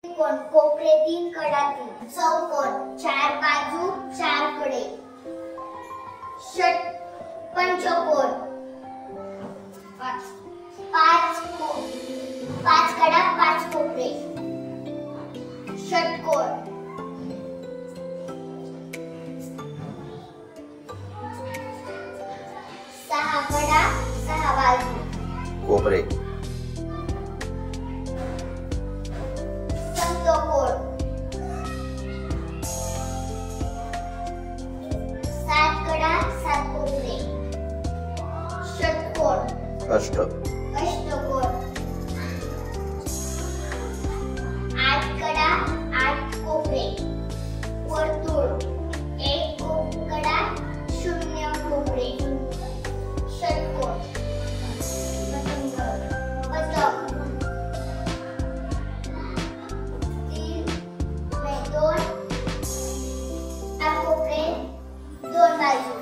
त्रिकोण कोपरे तीन कडातील चौकोन चार बाजू चार कडे षट पंचकोन पाच कडा पाच कोपरे षटकोन सहा कडा सहा बाजू कोपरे पंचकोन सात कडा सात कोपरे षटकोन अष्टकोन आठ कडा आठ कोपरे वर्तुळ एक कडा शून्य कोपरे षटकोन पदक दोन कोपरे दोन बाजू